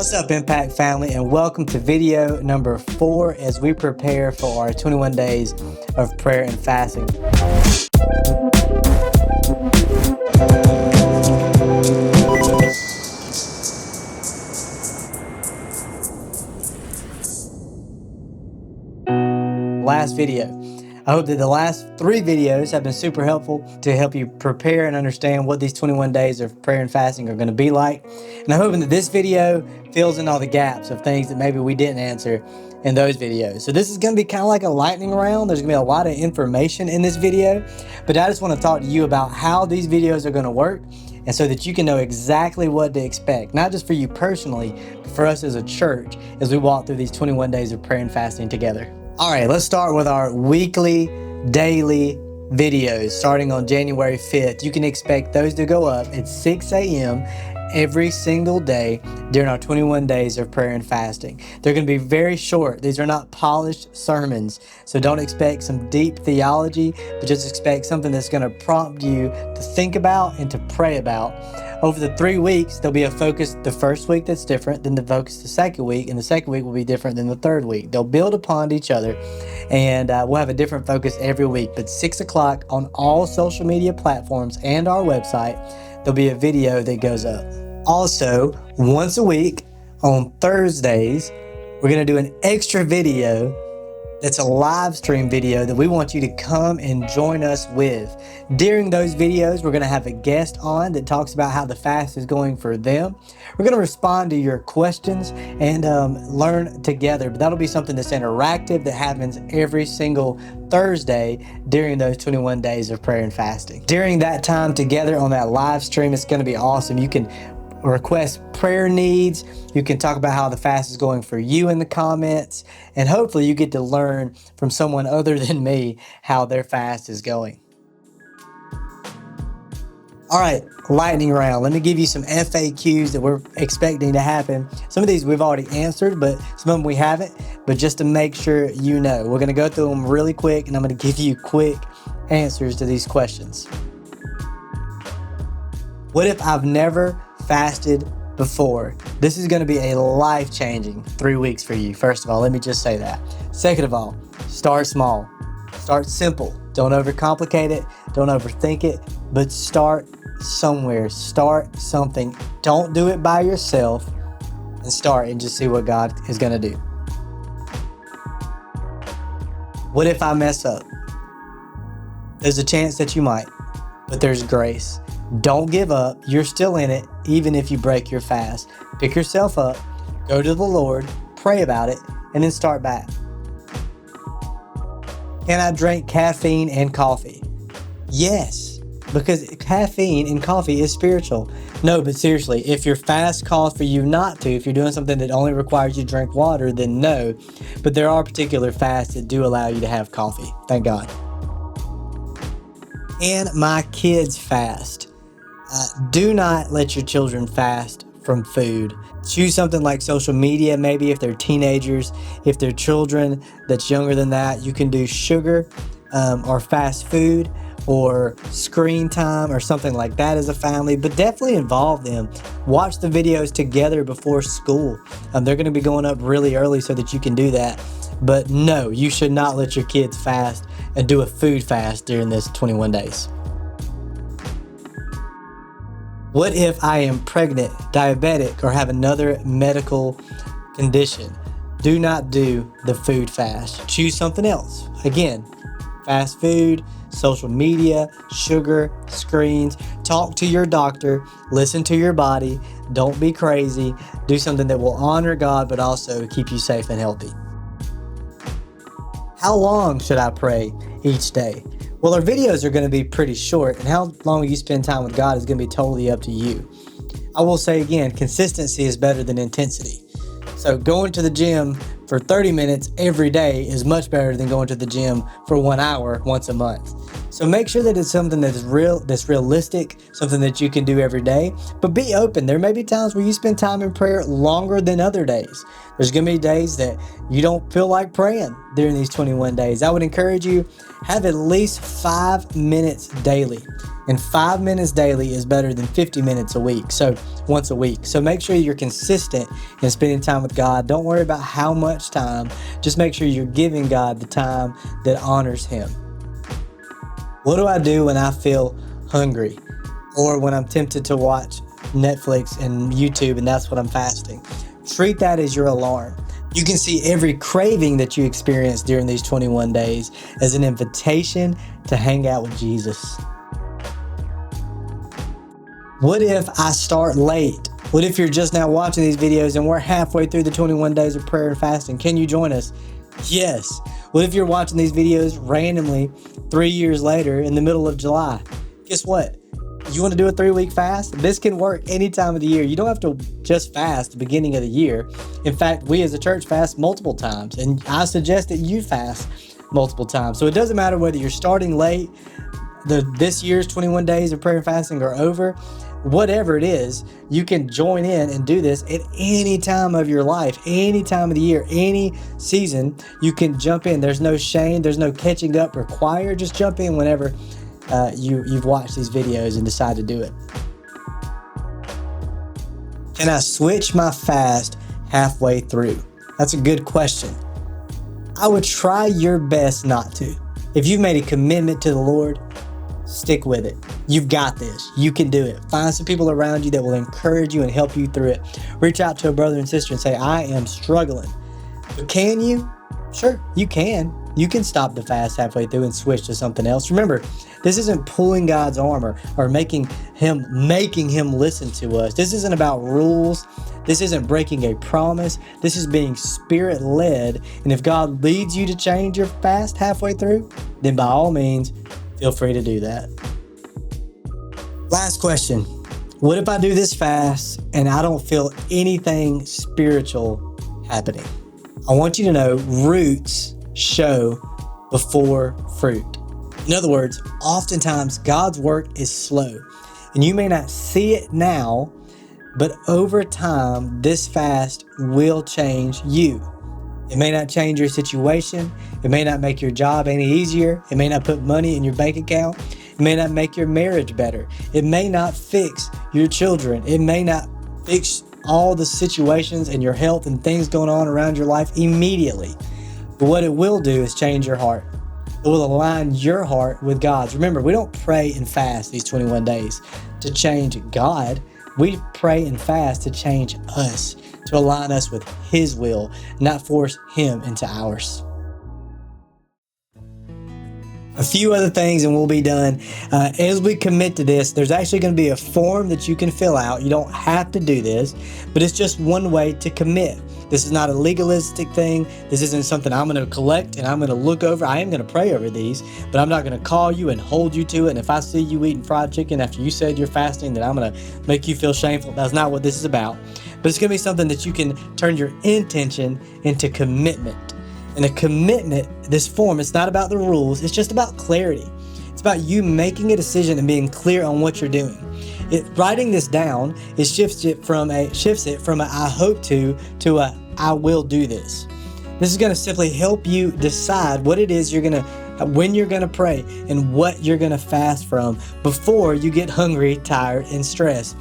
What's up, Impact family, and welcome to video number 4 as we prepare for our 21 days of prayer and fasting. Last video. I hope that the last 3 videos have been super helpful to help you prepare and understand what these 21 days of prayer and fasting are going to be like. And I'm hoping that this video fills in all the gaps of things that maybe we didn't answer in those videos. So this is going to be kind of like a lightning round. There's going to be a lot of information in this video, but I just want to talk to you about how these videos are going to work, and so that you can know exactly what to expect, not just for you personally, but for us as a church as we walk through these 21 days of prayer and fasting together. All right, let's start with our weekly, daily videos starting on January 5th. You can expect those to go up at 6 a.m. every single day during our 21 days of prayer and fasting. They're going to be very short. These are not polished sermons, so don't expect some deep theology, but just expect something that's going to prompt you to think about and to pray about. Over the 3 weeks, there'll be a focus the first week that's different than the focus the second week, and the second week will be different than the third week. They'll build upon each other, and we'll have a different focus every week. But 6 o'clock on all social media platforms and our website, there'll be a video that goes up. Also, once a week on Thursdays, we're going to do an extra video that's a live stream video that we want you to come and join us with. During those videos, we're going to have a guest on that talks about how the fast is going for them. We're going to respond to your questions and learn together, but that'll be something that's interactive that happens every single Thursday during those 21 days of prayer and fasting. During that time together on that live stream, it's going to be awesome. You can request prayer needs. You can talk about how the fast is going for you in the comments, and hopefully you get to learn from someone other than me how their fast is going. All right, lightning round. Let me give you some FAQs that we're expecting to happen. Some of these we've already answered, but some of them we haven't. But just to make sure you know, we're going to go through them really quick, and I'm going to give you quick answers to these questions. What if I've never fasted before? This is going to be a life-changing 3 weeks for you. First of all, let me just say that. Second of all, start small. Start simple. Don't overcomplicate it. Don't overthink it. But start somewhere. Start something. Don't do it by yourself, and start and just see what God is going to do. What if I mess up? There's a chance that you might, but there's grace. Don't give up. You're still in it, even if you break your fast. Pick yourself up, go to the Lord, pray about it, and then start back. Can I drink caffeine and coffee? Yes, because caffeine and coffee is spiritual. No, but seriously, if your fast calls for you not to, if you're doing something that only requires you to drink water, then no. But there are particular fasts that do allow you to have coffee. Thank God. And my kids fast. Do not let your children fast from food. Choose something like social media, maybe if they're teenagers. If they're children that's younger than that, you can do sugar or fast food or screen time or something like that as a family, but definitely involve them. Watch the videos together before school. They're going to be going up really early so that you can do that. But no, you should not let your kids fast and do a food fast during this 21 days. What if I am pregnant, diabetic, or have another medical condition? Do not do the food fast. Choose something else. Again, fast food, social media, sugar, screens. Talk to your doctor. Listen to your body. Don't be crazy. Do something that will honor God, but also keep you safe and healthy. How long should I pray each day? Well, our videos are going to be pretty short, and how long you spend time with God is going to be totally up to you. I will say again, consistency is better than intensity. So going to the gym for 30 minutes every day is much better than going to the gym for 1 hour once a month. So make sure that it's something that is real, that's realistic, something that you can do every day. But be open. There may be times where you spend time in prayer longer than other days. There's going to be days that you don't feel like praying during these 21 days. I would encourage you, have at least 5 minutes daily. And 5 minutes daily is better than 50 minutes a week. So once a week. So make sure you're consistent in spending time with God. Don't worry about how much time. Just make sure you're giving God the time that honors Him. What do I do when I feel hungry or when I'm tempted to watch Netflix and YouTube and that's what I'm fasting? Treat that as your alarm. You can see every craving that you experience during these 21 days as an invitation to hang out with Jesus. What if I start late? What if you're just now watching these videos and we're halfway through the 21 days of prayer and fasting? Can you join us? Yes. What if you're watching these videos randomly 3 years later in the middle of July? Guess what? You want to do a 3-week fast? This can work any time of the year. You don't have to just fast the beginning of the year. In fact, we as a church fast multiple times, and I suggest that you fast multiple times. So it doesn't matter whether you're starting late, this year's 21 days of prayer and fasting are over. Whatever it is, you can join in and do this at any time of your life, any time of the year, any season. You can jump in. There's no shame. There's no catching up required. Just jump in whenever you've watched these videos and decide to do it. Can I switch my fast halfway through? That's a good question. I would try your best not to. If you've made a commitment to the Lord, stick with it. You've got this. You can do it. Find some people around you that will encourage you and help you through it. Reach out to a brother and sister and say, I am struggling. But can you? Sure, you can. You can stop the fast halfway through and switch to something else. Remember, this isn't pulling God's armor or making him listen to us. This isn't about rules. This isn't breaking a promise. This is being Spirit-led. And if God leads you to change your fast halfway through, then by all means, feel free to do that. Last question. What if I do this fast and I don't feel anything spiritual happening? I want you to know roots show before fruit. In other words, oftentimes God's work is slow and you may not see it now, but over time, this fast will change you. It may not change your situation. It may not make your job any easier. It may not put money in your bank account. It may not make your marriage better. It may not fix your children. It may not fix all the situations and your health and things going on around your life immediately. But what it will do is change your heart. It will align your heart with God's. Remember, we don't pray and fast these 21 days to change God. We pray and fast to change us, to align us with His will, not force Him into ours. A few other things and we'll be done. As we commit to this, there's actually going to be a form that you can fill out. You don't have to do this, but it's just one way to commit. This is not a legalistic thing. This isn't something I'm going to collect and I'm going to look over. I am going to pray over these, but I'm not going to call you and hold you to it. And if I see you eating fried chicken after you said you're fasting, then I'm going to make you feel shameful. That's not what this is about. But it's going to be something that you can turn your intention into commitment. And a commitment, this form, it's not about the rules. It's just about clarity. It's about you making a decision and being clear on what you're doing. Writing this down, it shifts it from a I hope to a I will do this. This is going to simply help you decide what it is when you're going to pray and what you're going to fast from before you get hungry, tired, and stressed.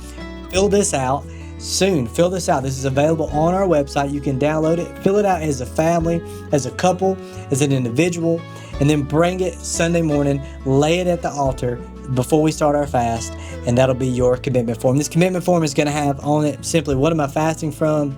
Fill this out soon. Fill this out. This is available on our website. You can download it, fill it out as a family, as a couple, as an individual, and then bring it Sunday morning, lay it at the altar before we start our fast, and that'll be your commitment form. This commitment form is going to have on it simply, what am I fasting from?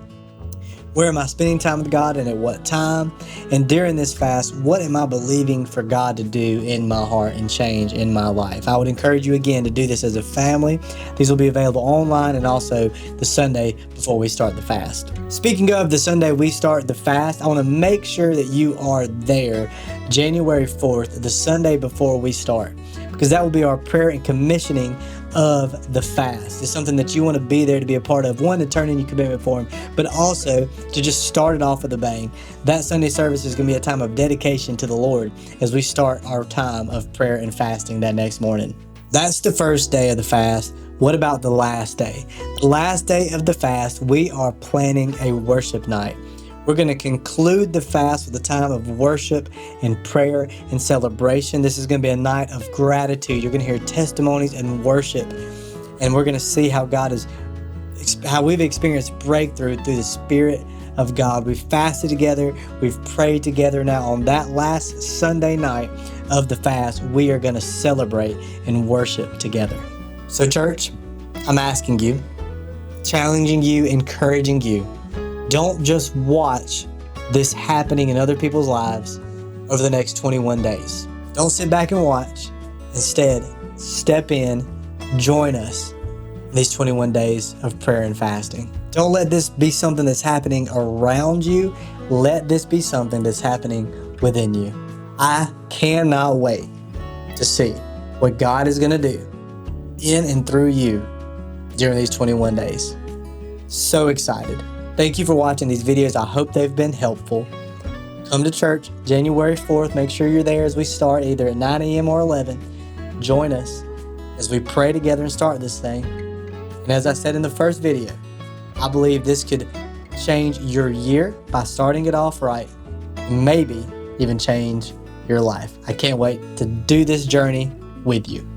Where am I spending time with God and at what time? And during this fast, what am I believing for God to do in my heart and change in my life? I would encourage you again to do this as a family. These will be available online and also the Sunday before we start the fast. Speaking of the Sunday we start the fast, I want to make sure that you are there January 4th, the Sunday before we start, because that will be our prayer and commissioning of the fast. It's something that you want to be there to be a part of. One, to turn in your commitment for Him, but also to just start it off with a bang. That Sunday service is going to be a time of dedication to the Lord as we start our time of prayer and fasting that next morning. That's the first day of the fast. What about the last day? The last day of the fast, we are planning a worship night. We're going to conclude the fast with a time of worship and prayer and celebration. This is going to be a night of gratitude. You're going to hear testimonies and worship, and we're going to see how we've experienced breakthrough through the Spirit of God. We've fasted together. We've prayed together. Now on that last Sunday night of the fast, we are going to celebrate and worship together. So church, I'm asking you, challenging you, encouraging you, don't just watch this happening in other people's lives over the next 21 days. Don't sit back and watch. Instead, step in, join us in these 21 days of prayer and fasting. Don't let this be something that's happening around you. Let this be something that's happening within you. I cannot wait to see what God is going to do in and through you during these 21 days. So excited. Thank you for watching these videos. I hope they've been helpful. Come to church January 4th. Make sure you're there as we start either at 9 a.m. or 11. Join us as we pray together and start this thing. And as I said in the first video, I believe this could change your year by starting it off right. Maybe even change your life. I can't wait to do this journey with you.